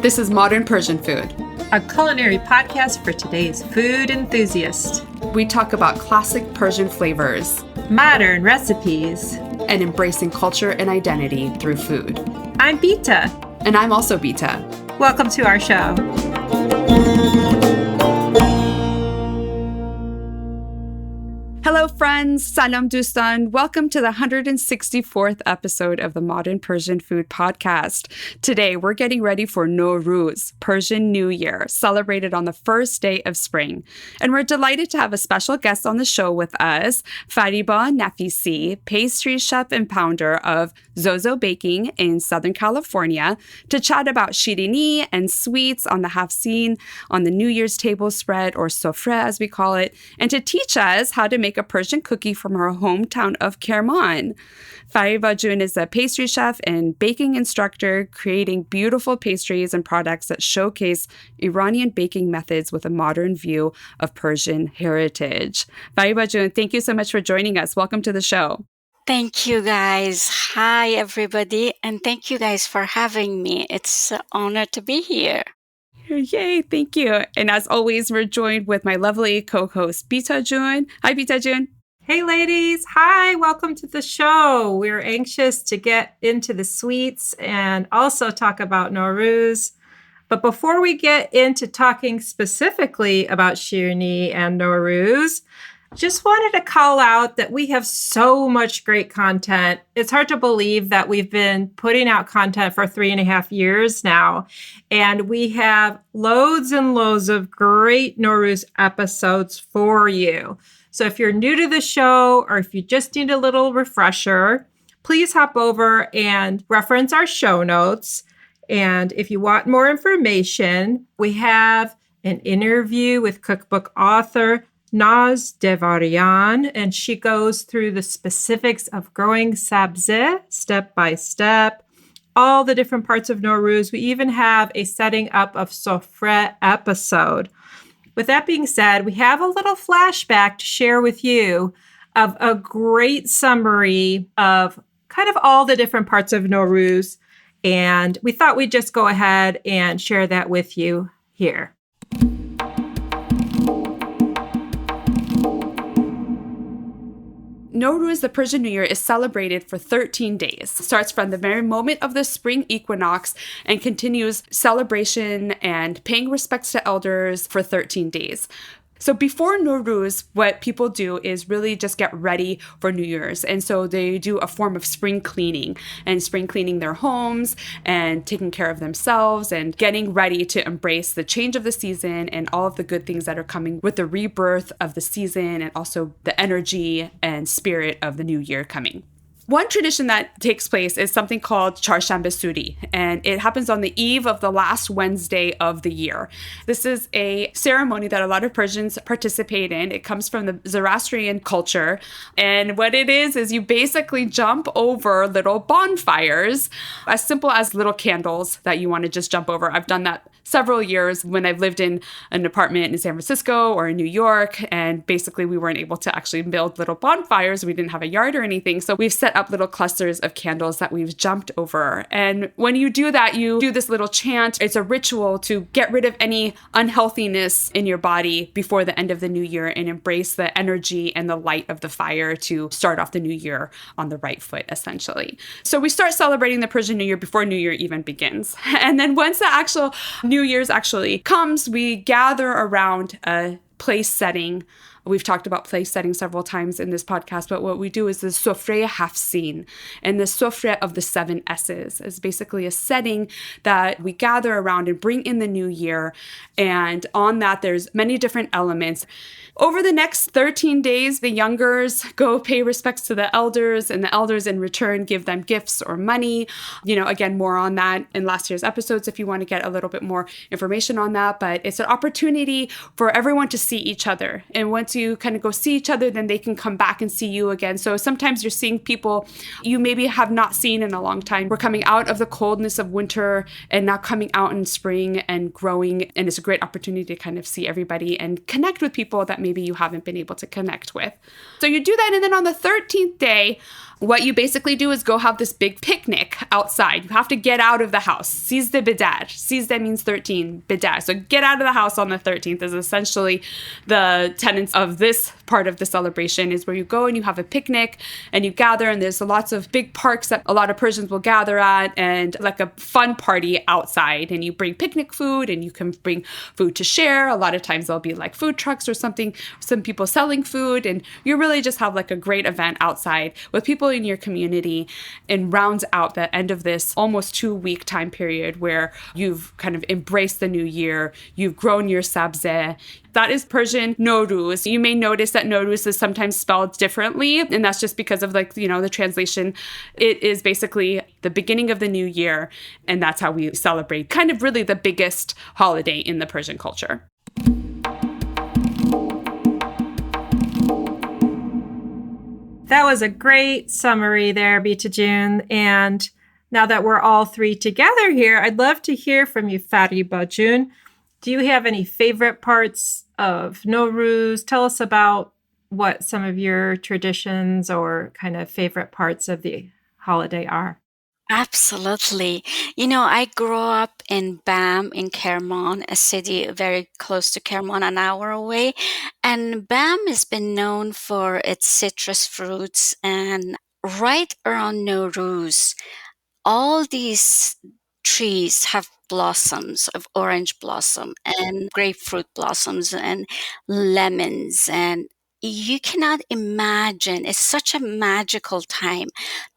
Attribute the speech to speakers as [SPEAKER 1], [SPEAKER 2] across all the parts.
[SPEAKER 1] This is Modern Persian Food,
[SPEAKER 2] a culinary podcast for today's food enthusiast.
[SPEAKER 1] We talk about classic Persian flavors,
[SPEAKER 2] modern recipes,
[SPEAKER 1] and embracing culture and identity through food.
[SPEAKER 2] I'm Bita.
[SPEAKER 1] And I'm also Bita.
[SPEAKER 2] Welcome to our show.
[SPEAKER 1] Hello friends, salam dostan. Welcome to the 164th episode of the Modern Persian Food podcast. Today we're getting ready for Nowruz, Persian New Year, celebrated on the first day of spring. And we're delighted to have a special guest on the show with us, Fariba Nafissi, pastry chef and founder of ZoZo Baking in Southern California, to chat about shirini and sweets on the Haft Seen, on the New Year's table spread, or Sofreh as we call it, and to teach us how to make a Persian cookie from her hometown of Kerman. Fariba Jun is a pastry chef and baking instructor, creating beautiful pastries and products that showcase Iranian baking methods with a modern view of Persian heritage. Fariba Jun, thank you so much for joining us. Welcome to the show.
[SPEAKER 3] Thank you, guys. Hi, everybody. And thank you guys for having me. It's an honor to be here.
[SPEAKER 1] Yay, thank you. And as always, we're joined with my lovely co-host, Beata Jun. Hi, Beata Jun.
[SPEAKER 2] Hey, ladies. Hi, welcome to the show. We're anxious to get into the sweets and also talk about Nowruz. But before we get into talking specifically about shirini and Nowruz, just wanted to call out that we have so much great content. It's hard to believe that we've been putting out content for 3.5 years now. And we have loads and loads of great Nowruz episodes for you. So if you're new to the show or if you just need a little refresher, please hop over and reference our show notes. And if you want more information, we have an interview with cookbook author Deravian, and she goes through the specifics of growing Sabzeh step by step, all the different parts of Nowruz. We even have a setting up of Sofreh episode. With that being said, we have a little flashback to share with you of a great summary of kind of all the different parts of Nowruz, and we thought we'd just go ahead and share that with you here.
[SPEAKER 1] Nowruz, the Persian New Year, is celebrated for 13 days. Starts from the very moment of the Spring Equinox and continues celebration and paying respects to elders for 13 days. So before Nowruz, what people do is really just get ready for New Year's. And so they do a form of spring cleaning their homes and taking care of themselves and getting ready to embrace the change of the season and all of the good things that are coming with the rebirth of the season and also the energy and spirit of the new year coming. One tradition that takes place is something called Charshambeh Soori, and it happens on the eve of the last Wednesday of the year. This is a ceremony that a lot of Persians participate in. It comes from the Zoroastrian culture, and what it is you basically jump over little bonfires, as simple as little candles that you want to just jump over. I've done that several years when I've lived in an apartment in San Francisco or in New York, and basically we weren't able to actually build little bonfires. We didn't have a yard or anything, so we've set up little clusters of candles that we've jumped over. And when you do that, you do this little chant. It's a ritual to get rid of any unhealthiness in your body before the end of the new year and embrace the energy and the light of the fire to start off the new year on the right foot, essentially. So we start celebrating the Persian New Year before New Year even begins. And then once the actual New Year's actually comes, we gather around a place setting. We've talked about place setting several times in this podcast, but what we do is the Sofreh Haft Seen. And the Sofreh of the 7 S's is basically a setting that we gather around and bring in the new year. And on that, there's many different elements. Over the next 13 days, the youngers go pay respects to the elders, and the elders in return give them gifts or money. Again, more on that in last year's episodes if you want to get a little bit more information on that. But it's an opportunity for everyone to see each other. And once you kind of go see each other, then they can come back and see you again. So sometimes you're seeing people you maybe have not seen in a long time. We're coming out of the coldness of winter and now coming out in spring and growing. And it's a great opportunity to kind of see everybody and connect with people that maybe you haven't been able to connect with. So you do that. And then on the 13th day, What you basically do is go have this big picnic outside. You have to get out of the house. Sizde bedar. Sizde means 13, bedar. So get out of the house on the 13th is essentially the tenets of this part of the celebration, is where you go and you have a picnic and you gather, and there's lots of big parks that a lot of Persians will gather at, and like a fun party outside, and you bring picnic food and you can bring food to share. A lot of times there'll be like food trucks or something, some people selling food, and you really just have like a great event outside with people in your community, and rounds out the end of this almost 2-week time period where you've kind of embraced the new year, you've grown your Sabzeh. That is Persian Nowruz. You may notice that Nowruz is sometimes spelled differently, and that's just because of the translation. It is basically the beginning of the new year, and that's how we celebrate kind of really the biggest holiday in the Persian culture.
[SPEAKER 2] That was a great summary there, Beata June. And now that we're all three together here, I'd love to hear from you, Fariba June. Do you have any favorite parts of Nowruz? Tell us about what some of your traditions or kind of favorite parts of the holiday are.
[SPEAKER 3] Absolutely. I grew up in Bam in Kerman, a city very close to Kerman, an hour away. And Bam has been known for its citrus fruits. And right around Norouz, all these trees have blossoms of orange blossom and grapefruit blossoms and lemons, and you cannot imagine. It's such a magical time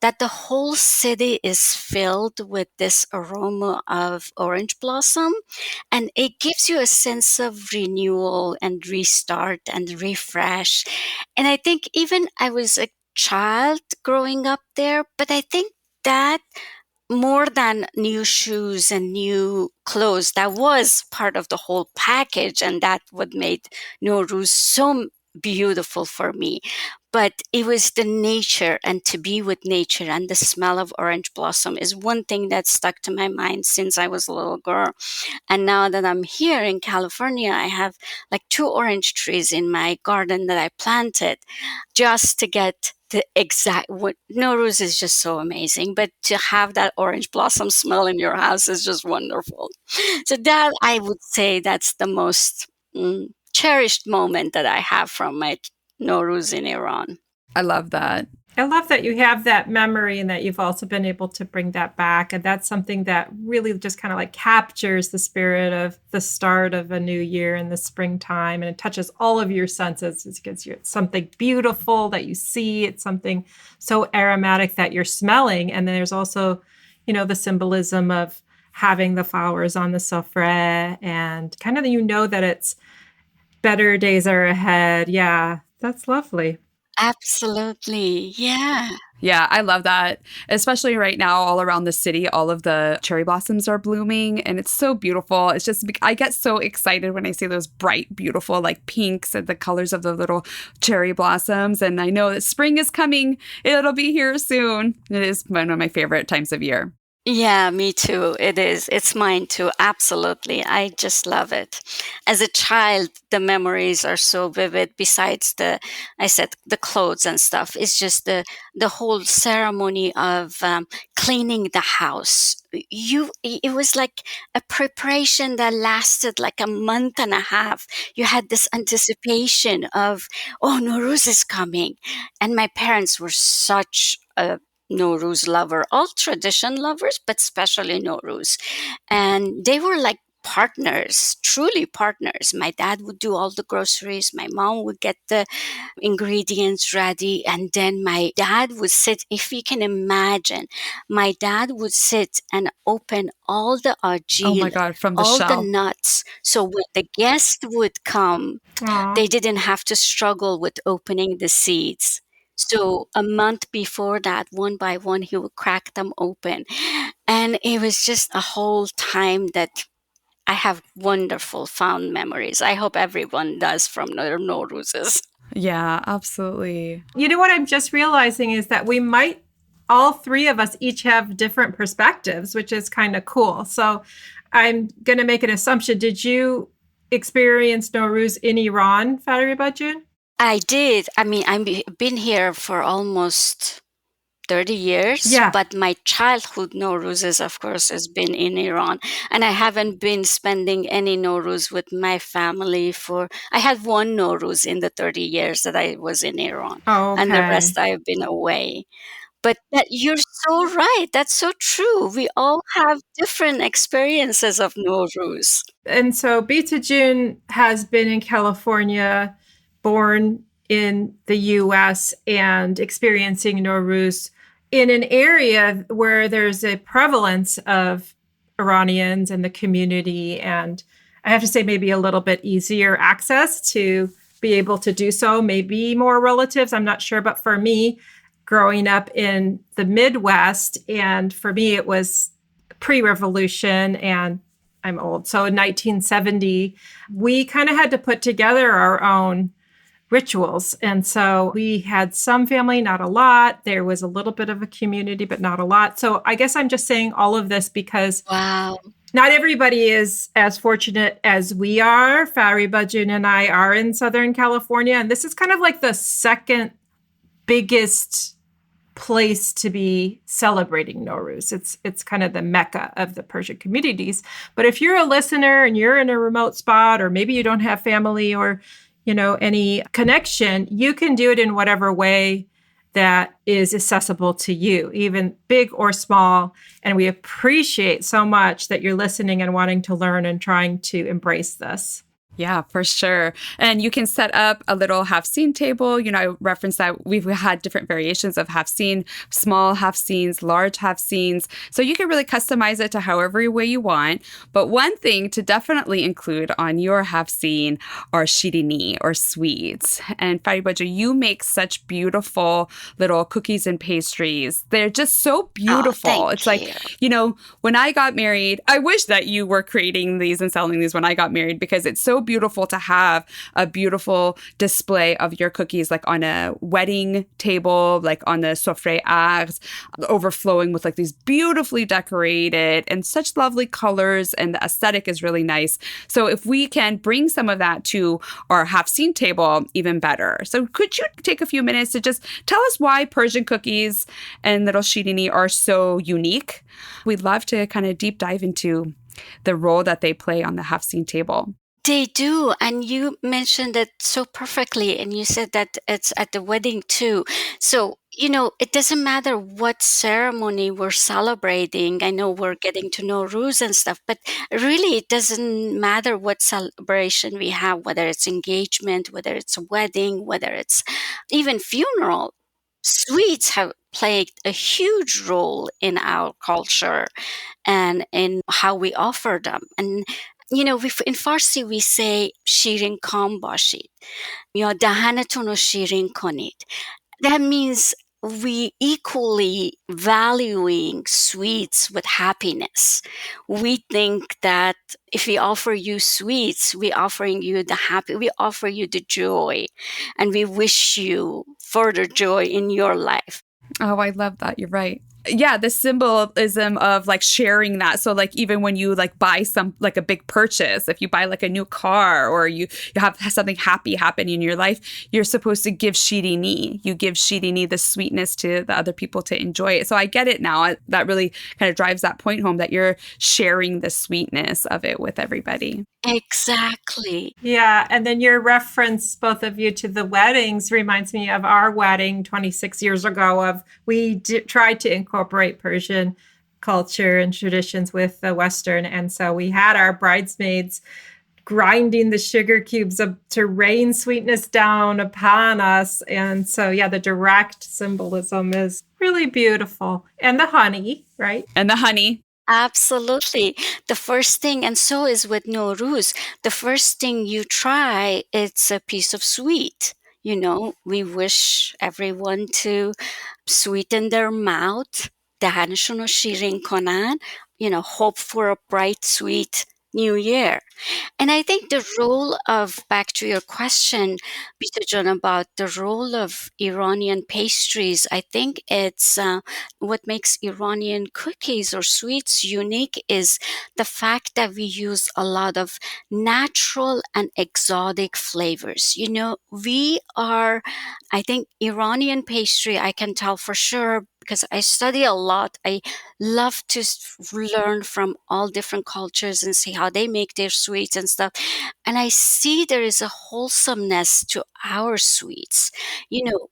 [SPEAKER 3] that the whole city is filled with this aroma of orange blossom, and it gives you a sense of renewal and restart and refresh. And I think even I was a child growing up there, but I think that more than new shoes and new clothes, that was part of the whole package, and that what made Nowruz so beautiful for me. But it was the nature, and to be with nature, and the smell of orange blossom is one thing that stuck to my mind since I was a little girl. And now that I'm here in California, I have like 2 orange trees in my garden that I planted just to get the exact what Nowruz is just so amazing. But to have that orange blossom smell in your house is just wonderful. So that, I would say, that's the most cherished moment that I have from my Nowruz in Iran.
[SPEAKER 1] I love that.
[SPEAKER 2] I love that you have that memory and that you've also been able to bring that back. And that's something that really just kind of like captures the spirit of the start of a new year in the springtime. And it touches all of your senses. It's something beautiful that you see. It's something so aromatic that you're smelling. And then there's also, the symbolism of having the flowers on the Sofreh, and kind of, that it's better days are ahead. Yeah, that's lovely.
[SPEAKER 3] Absolutely. Yeah.
[SPEAKER 1] Yeah, I love that. Especially right now, all around the city, all of the cherry blossoms are blooming, and it's so beautiful. It's just, I get so excited when I see those bright, beautiful, like pinks and the colors of the little cherry blossoms. And I know that spring is coming. It'll be here soon. It is one of my favorite times of year.
[SPEAKER 3] Yeah, me too. It is. It's mine too. Absolutely. I just love it. As a child, the memories are so vivid. Besides the clothes and stuff, it's just the whole ceremony of cleaning the house. It was like a preparation that lasted like a month and a half. You had this anticipation of, oh, Nowruz is coming. And my parents were such a Nowruz lover, all tradition lovers, but especially Nowruz. And they were like partners, truly partners. My dad would do all the groceries. My mom would get the ingredients ready. And then my dad would sit, if you can imagine, my dad would sit and open all the argil,
[SPEAKER 1] oh my God, from the
[SPEAKER 3] all
[SPEAKER 1] shell.
[SPEAKER 3] the nuts. So when the guest would come,
[SPEAKER 2] Aww.
[SPEAKER 3] they didn't have to struggle with opening the seeds. So a month before that, one by one, he would crack them open. And it was just a whole time that I have wonderful, fond memories. I hope everyone does from their Nowruzes.
[SPEAKER 1] Yeah, absolutely.
[SPEAKER 2] You know what I'm just realizing is that we might, all three of us each have different perspectives, which is kind of cool. So I'm going to make an assumption. Did you experience Nowruz in Iran, Fariba June?
[SPEAKER 3] I did. I mean, I've been here for almost 30 years,
[SPEAKER 2] Yeah.
[SPEAKER 3] but my childhood Nowruz, of course, has been in Iran. And I haven't been spending any Nowruz with my family I had one Nowruz in the 30 years that I was in Iran,
[SPEAKER 2] Oh,
[SPEAKER 3] and the
[SPEAKER 2] okay.
[SPEAKER 3] rest I've been away. But you're so right. That's so true. We all have different experiences of Nowruz.
[SPEAKER 2] And so Bita June has been in California, born in the US, and experiencing Nowruz in an area where there's a prevalence of Iranians in the community. And I have to say, maybe a little bit easier access to be able to do so, maybe more relatives. I'm not sure. But for me, growing up in the Midwest, and for me, it was pre-revolution, and I'm old. So in 1970, we kind of had to put together our own rituals. And so we had some family, not a lot. There was a little bit of a community, but not a lot. So I guess I'm just saying all of this because
[SPEAKER 3] Wow.
[SPEAKER 2] not everybody is as fortunate as we are. Fariba, June, and I are in Southern California. And this is kind of like the second biggest place to be celebrating Nowruz. It's kind of the mecca of the Persian communities. But if you're a listener and you're in a remote spot, or maybe you don't have family or, any connection, you can do it in whatever way that is accessible to you, even big or small. And we appreciate so much that you're listening and wanting to learn and trying to embrace this.
[SPEAKER 1] Yeah, for sure. And you can set up a little Haft Seen table. I referenced that we've had different variations of Haft Seen, small Haft Seens, large Haft Seens. So you can really customize it to however way you want. But one thing to definitely include on your Haft Seen are shirini, or sweets. And Fariba, you make such beautiful little cookies and pastries. They're just so beautiful.
[SPEAKER 3] Oh,
[SPEAKER 1] it's
[SPEAKER 3] thank
[SPEAKER 1] like, when I got married, I wish that you were creating these and selling these when I got married, because it's so beautiful to have a beautiful display of your cookies, like on a wedding table, like on the Sofreh Haft, overflowing with like these beautifully decorated and such lovely colors, and the aesthetic is really nice. So if we can bring some of that to our Haft Seen table, even better. So could you take a few minutes to just tell us why Persian cookies and little shirini are so unique? We'd love to kind of deep dive into the role that they play on the Haft Seen table.
[SPEAKER 3] They do. And you mentioned it so perfectly. And you said that it's at the wedding too. So, it doesn't matter what ceremony we're celebrating. I know we're getting to know Nowruz and stuff, but really it doesn't matter what celebration we have, whether it's engagement, whether it's a wedding, whether it's even funeral. Sweets have played a huge role in our culture and in how we offer them. And in Farsi we say shirin kam bashid, ya dahanatun ro shirin konid. That means we equally valuing sweets with happiness. We think that if we offer you sweets, we offering you we offer you the joy, and we wish you further joy in your life.
[SPEAKER 1] Oh, I love that. You're right. Yeah, the symbolism of like sharing that. So like even when you like buy some like a big purchase, if you buy like a new car, or you have something happy happen in your life, you're supposed to give shirini. You give shirini, the sweetness, to the other people to enjoy it. So I get it now. That really kind of drives that point home, that you're sharing the sweetness of it with everybody.
[SPEAKER 3] Exactly.
[SPEAKER 2] Yeah. And then your reference, both of you, to the weddings reminds me of our wedding 26 years ago. We tried to incorporate Persian culture and traditions with the Western. And so we had our bridesmaids grinding the sugar cubes to rain sweetness down upon us. And so, yeah, the direct symbolism is really beautiful. And the honey, right?
[SPEAKER 1] And the honey.
[SPEAKER 3] Absolutely. The first thing, and so is with Nowruz, the first thing you try, it's a piece of sweet. We wish everyone to sweeten their mouth, دهنشون رو شیرین کنن, hope for a bright, sweet new year. And I think the role of, back to your question, Bita John, about the role of Iranian pastries, I think it's what makes Iranian cookies or sweets unique is the fact that we use a lot of natural and exotic flavors. We are, I think Iranian pastry, I can tell for sure, because I study a lot. I love to learn from all different cultures and see how they make their sweets and stuff. And I see there is a wholesomeness to our sweets.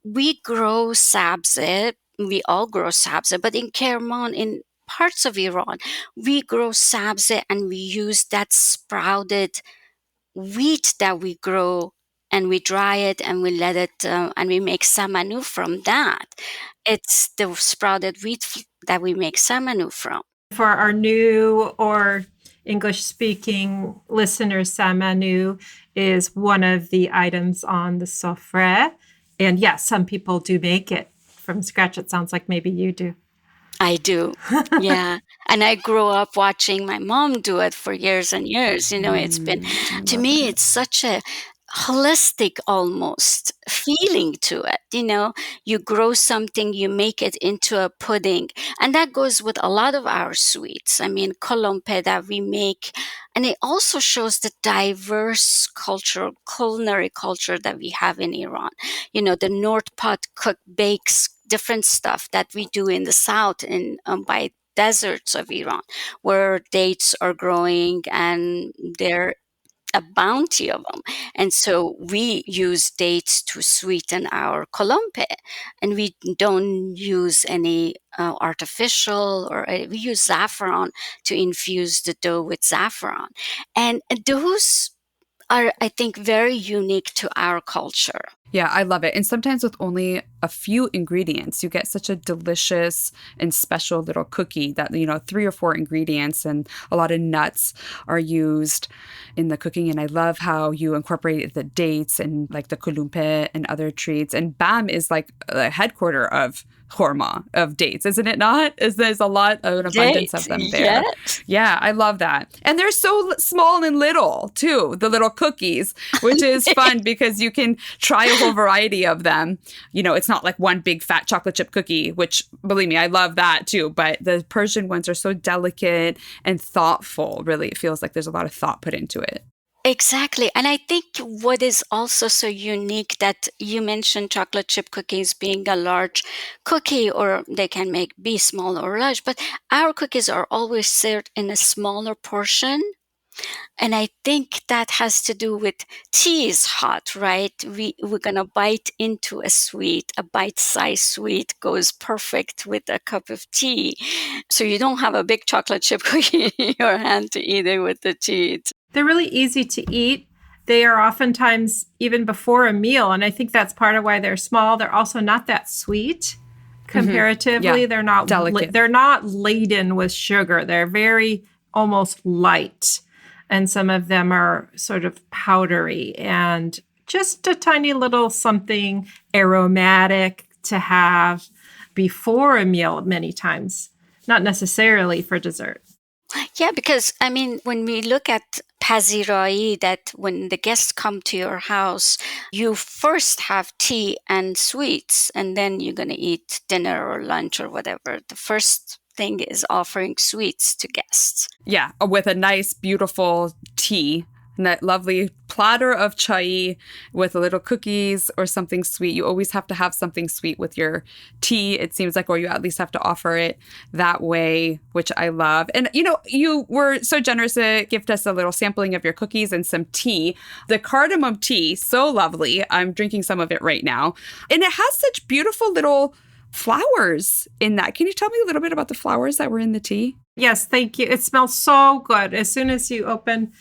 [SPEAKER 3] We grow sabzeh. We all grow sabzeh, but in Kerman, in parts of Iran, we grow sabzeh and we use that sprouted wheat that we grow, and we dry it and we let it and we make samanu from that. It's the sprouted wheat that we make samanu from.
[SPEAKER 2] For our new or English-speaking listeners, samanu is one of the items on the sofreh. And yes, some people do make it from scratch. It sounds like maybe you do.
[SPEAKER 3] I do. Yeah. And I grew up watching my mom do it for years and years. It's been, to me, it's such a holistic almost feeling to it. You grow something, you make it into a pudding. And that goes with a lot of our sweets. I mean, kolompe that we make. And it also shows the diverse culinary culture that we have in Iran. The North pot cook bakes different stuff that we do in the south by deserts of Iran, where dates are growing and there a bounty of them. And so we use dates to sweeten our kolompe, and we don't use any artificial, or we use saffron to infuse the dough with saffron. And those are, I think, very unique to our culture.
[SPEAKER 1] Yeah, I love it. And sometimes with only a few ingredients, you get such a delicious and special little cookie that, 3 or 4 ingredients and a lot of nuts are used in the cooking. And I love how you incorporate the dates and like the kulumpe and other treats. And Bam is like the headquarter of khorma, of dates, isn't it not? There's a lot of an abundance of them there.
[SPEAKER 3] Yes.
[SPEAKER 1] Yeah, I love that. And they're so small and little too, the little cookies, which is fun because you can try a whole variety of them. It's not like one big fat chocolate chip cookie, which, believe me, I love that too. But the Persian ones are so delicate and thoughtful. Really, it feels like there's a lot of thought put into it.
[SPEAKER 3] Exactly. And I think what is also so unique that you mentioned chocolate chip cookies being a large cookie, or they can be small or large, but our cookies are always served in a smaller portion. And I think that has to do with tea is hot, right? We're going to bite into a sweet. A bite-sized sweet goes perfect with a cup of tea. So you don't have a big chocolate chip cookie in your hand to eat it with the tea.
[SPEAKER 2] They're really easy to eat. They are oftentimes even before a meal. And I think that's part of why they're small. They're also not that sweet comparatively.
[SPEAKER 1] Mm-hmm. Yeah.
[SPEAKER 2] They're not
[SPEAKER 1] delicate.
[SPEAKER 2] They're not laden with sugar. They're very almost light. And some of them are sort of powdery and just a tiny little something aromatic to have before a meal many times, not necessarily for dessert.
[SPEAKER 3] Yeah, because when we look at pazirai, that when the guests come to your house, you first have tea and sweets, and then you're going to eat dinner or lunch or whatever. The first thing is offering sweets to guests.
[SPEAKER 1] Yeah, with a nice, beautiful tea, and that lovely platter of chai with little cookies or something sweet. You always have to have something sweet with your tea, it seems like, or you at least have to offer it that way, which I love. And, you were so generous to gift us a little sampling of your cookies and some tea. The cardamom tea, so lovely. I'm drinking some of it right now. And it has such beautiful little flowers in that. Can you tell me a little bit about the flowers that were in the tea?
[SPEAKER 2] Yes, thank you. It smells so good. As soon as you open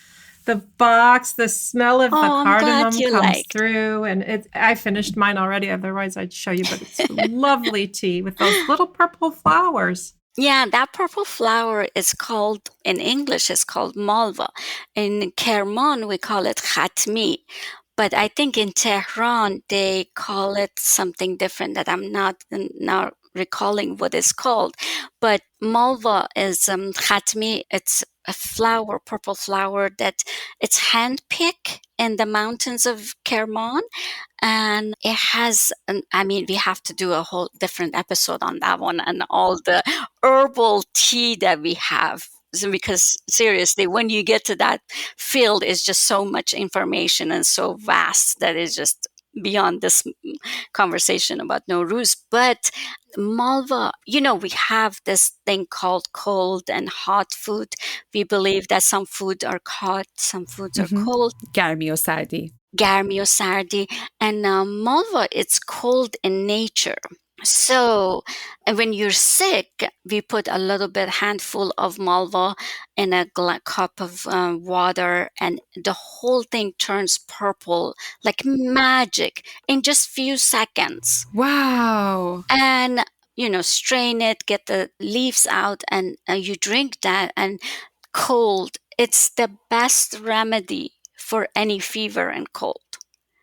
[SPEAKER 2] the box, the smell of the cardamom comes through. And I finished mine already. Otherwise, I'd show you. But it's lovely tea with those little purple flowers.
[SPEAKER 3] Yeah, that purple flower is called, in English, it's called malva. In Kerman, we call it khatmi. But I think in Tehran, they call it something different that I'm not now recalling what it's called. But malva is khatmi. It's a flower, purple flower that it's handpicked in the mountains of Kerman. And it has, we have to do a whole different episode on that one and all the herbal tea that we have. Because seriously, when you get to that field, it's just so much information and so vast that it's just beyond this conversation about Nowruz. But Malva, we have this thing called cold and hot food. We believe that some foods are hot, some foods are cold.
[SPEAKER 1] Garmi o sardi.
[SPEAKER 3] Garmi o sardi. And Malva, it's cold in nature. So when you're sick, we put a little bit handful of malva in a cup of water, and the whole thing turns purple like magic in just few seconds.
[SPEAKER 1] Wow.
[SPEAKER 3] And strain it, get the leaves out, and you drink that. And cold, it's the best remedy for any fever and cold.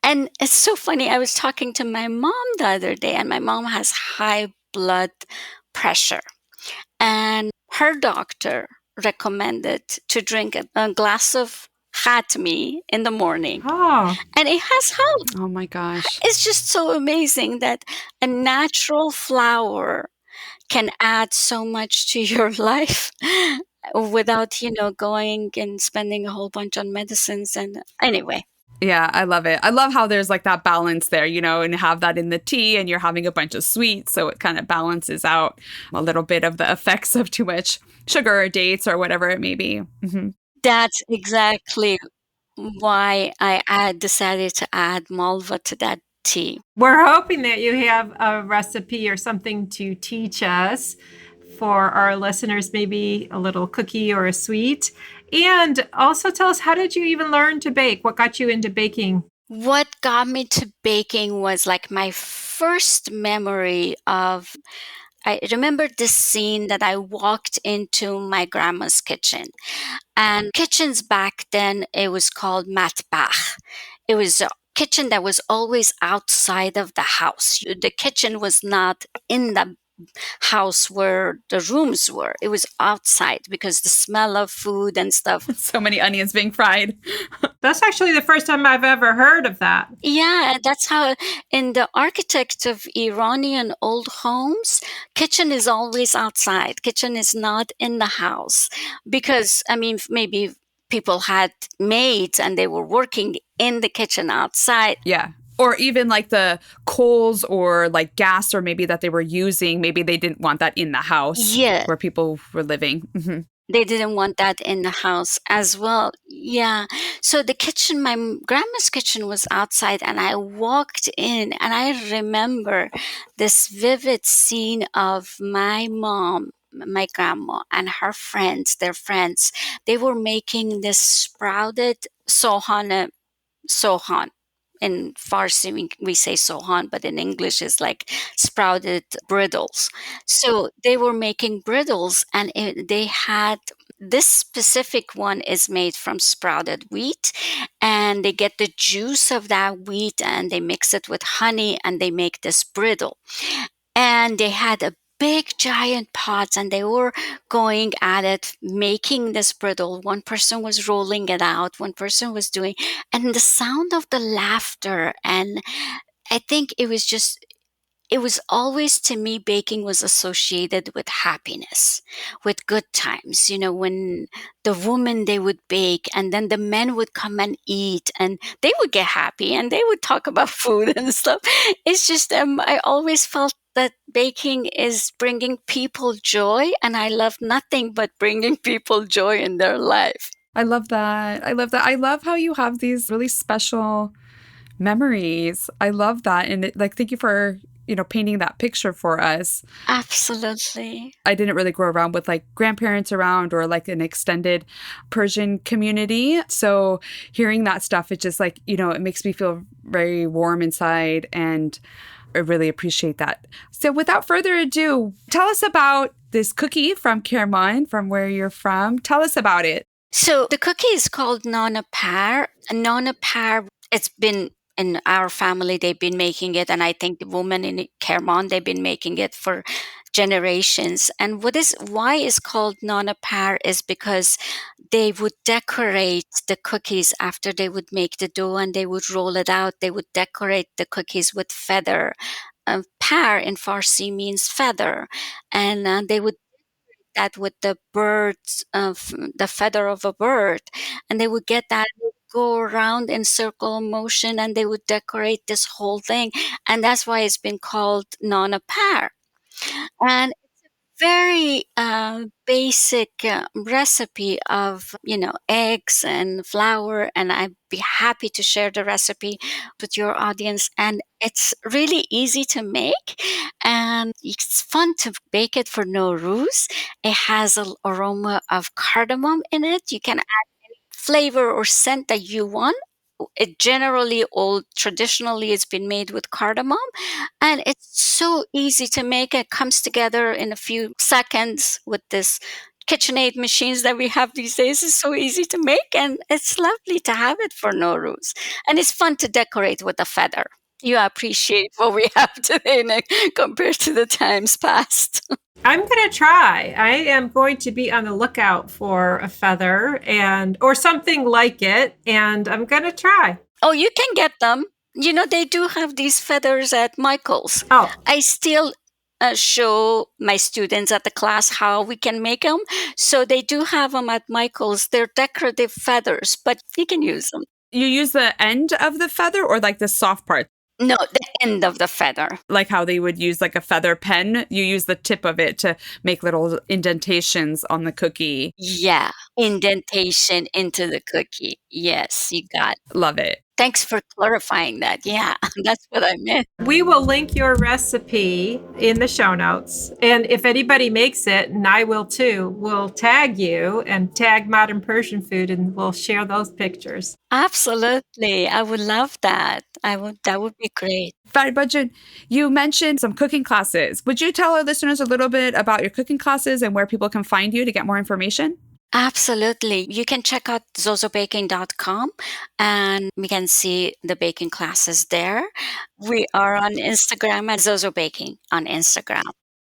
[SPEAKER 3] And it's so funny. I was talking to my mom the other day, and my mom has high blood pressure. And her doctor recommended to drink a glass of khatmi in the morning.
[SPEAKER 2] Oh.
[SPEAKER 3] And it has helped.
[SPEAKER 1] Oh my gosh.
[SPEAKER 3] It's just so amazing that a natural flower can add so much to your life without, going and spending a whole bunch on medicines. And anyway.
[SPEAKER 1] Yeah, I love it. I love how there's like that balance there, and have that in the tea, and you're having a bunch of sweets. So it kind of balances out a little bit of the effects of too much sugar or dates or whatever it may be. Mm-hmm.
[SPEAKER 3] That's exactly why I decided to add malva to that tea.
[SPEAKER 2] We're hoping that you have a recipe or something to teach us for our listeners, maybe a little cookie or a sweet. And also tell us, how did you even learn to bake? What got you into baking?
[SPEAKER 3] What got me to baking was like my first memory of, I remember this scene that I walked into my grandma's kitchen. And kitchens back then, it was called matbach. It was a kitchen that was always outside of the house. The kitchen was not in the house where the rooms were. It was outside because the smell of food and stuff.
[SPEAKER 1] So many onions being fried.
[SPEAKER 2] That's actually the first time I've ever heard of that.
[SPEAKER 3] Yeah, that's how in the architect of Iranian old homes, kitchen is always outside. Kitchen is not in the house because, maybe people had maids and they were working in the kitchen outside.
[SPEAKER 1] Yeah. Or even like the coals or like gas or maybe that they were using, maybe they didn't want that in the house where people were living. Mm-hmm.
[SPEAKER 3] They didn't want that in the house as well. Yeah. So the kitchen, my grandma's kitchen was outside, and I walked in and I remember this vivid scene of my mom, my grandma, and her friends, their friends. They were making this sprouted sohan. In Farsi, we say sohan, but in English it's like sprouted briddles. So they were making briddles, and they had this specific one is made from sprouted wheat, and they get the juice of that wheat and they mix it with honey and they make this briddle. And they had a big giant pots, and they were going at it, making this briddle. One person was rolling it out, one person was doing, and the sound of the laughter. And I think it was always, to me, baking was associated with happiness, with good times. When the women, they would bake, and then the men would come and eat, and they would get happy, and they would talk about food and stuff. It's just, I always felt that baking is bringing people joy, and I love nothing but bringing people joy in their life.
[SPEAKER 1] I love that. I love how you have these really special memories. I love that. And thank you for painting that picture for us.
[SPEAKER 3] Absolutely.
[SPEAKER 1] I didn't really grow around with like grandparents around or like an extended Persian community. So hearing that stuff, it just like, it makes me feel very warm inside, and I really appreciate that. So without further ado, tell us about this cookie from Kerman, from where you're from. Tell us about it.
[SPEAKER 3] So the cookie is called Nane-Par. Nane-Par, it's been in our family, they've been making it. And I think the women in Kerman, they've been making it for generations. And why it's called Nane-Par is because they would decorate the cookies after they would make the dough and they would roll it out. They would decorate the cookies with feather. Par in Farsi means feather. And they would that with the birds, the feather of a bird, and they would get that go around in circle motion and they would decorate this whole thing. And that's why it's been called Nane-Par. And very basic recipe of eggs and flour, and I'd be happy to share the recipe with your audience. And it's really easy to make, and it's fun to bake it for Nowruz. It has an aroma of cardamom in it. You can add flavor or scent that you want. It generally, old traditionally, it's been made with cardamom, and it's so easy to make. It comes together in a few seconds with this KitchenAid machines that we have these days. It's so easy to make, and it's lovely to have it for Nowruz. And it's fun to decorate with a feather. You appreciate what we have today compared to the times past.
[SPEAKER 2] I'm going to try. I am going to be on the lookout for a feather or something like it, and I'm going to try.
[SPEAKER 3] Oh, you can get them. They do have these feathers at Michael's.
[SPEAKER 2] Oh.
[SPEAKER 3] I still show my students at the class how we can make them. So they do have them at Michael's. They're decorative feathers, but you can use them.
[SPEAKER 1] You use the end of the feather or like the soft part?
[SPEAKER 3] No, the end of the feather.
[SPEAKER 1] Like how they would use like a feather pen. You use the tip of it to make little indentations on the cookie.
[SPEAKER 3] Yeah, indentation into the cookie. Yes, you got it.
[SPEAKER 1] Love it.
[SPEAKER 3] Thanks for clarifying that. Yeah, that's what I meant.
[SPEAKER 2] We will link your recipe in the show notes. And if anybody makes it, and I will too, we'll tag you and tag Modern Persian Food, and we'll share those pictures.
[SPEAKER 3] Absolutely. I would love that. That would be great.
[SPEAKER 1] Fariba, you mentioned some cooking classes. Would you tell our listeners a little bit about your cooking classes and where people can find you to get more information?
[SPEAKER 3] Absolutely. You can check out zozobaking.com and we can see the baking classes there. We are on Instagram at ZoZo Baking on Instagram.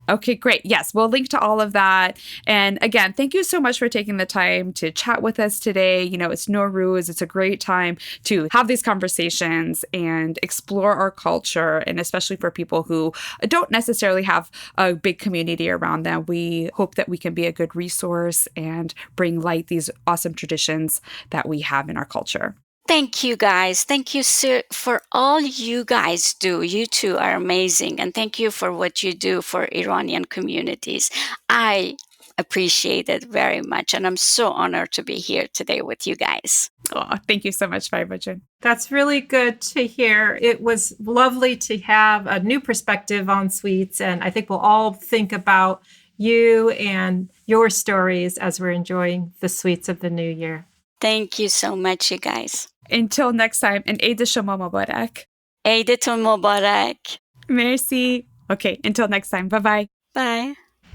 [SPEAKER 1] Okay, great. Yes, we'll link to all of that. And again, thank you so much for taking the time to chat with us today. It's Nowruz. It's a great time to have these conversations and explore our culture, and especially for people who don't necessarily have a big community around them. We hope that we can be a good resource and bring light these awesome traditions that we have in our culture.
[SPEAKER 3] Thank you, guys. Thank you, sir, for all you guys do. You two are amazing. And thank you for what you do for Iranian communities. I appreciate it very much. And I'm so honored to be here today with you guys.
[SPEAKER 1] Oh, thank you so much, Fariba.
[SPEAKER 2] That's really good to hear. It was lovely to have a new perspective on sweets. And I think we'll all think about you and your stories as we're enjoying the sweets of the new year.
[SPEAKER 3] Thank you so much, you guys.
[SPEAKER 1] Until next time, and Eid Shoma Mubarak.
[SPEAKER 3] Eidetun Mubarak.
[SPEAKER 1] Merci. Okay, until next time. Bye-bye.
[SPEAKER 3] Bye.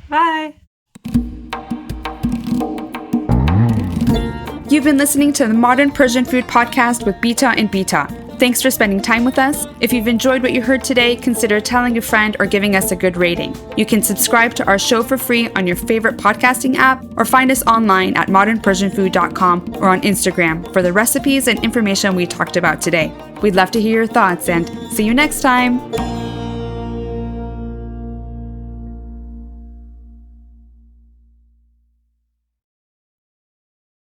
[SPEAKER 2] Bye.
[SPEAKER 1] You've been listening to the Modern Persian Food Podcast with Beata and Bita. Thanks for spending time with us. If you've enjoyed what you heard today, consider telling a friend or giving us a good rating. You can subscribe to our show for free on your favorite podcasting app, or find us online at modernpersianfood.com or on Instagram for the recipes and information we talked about today. We'd love to hear your thoughts, and see you next time.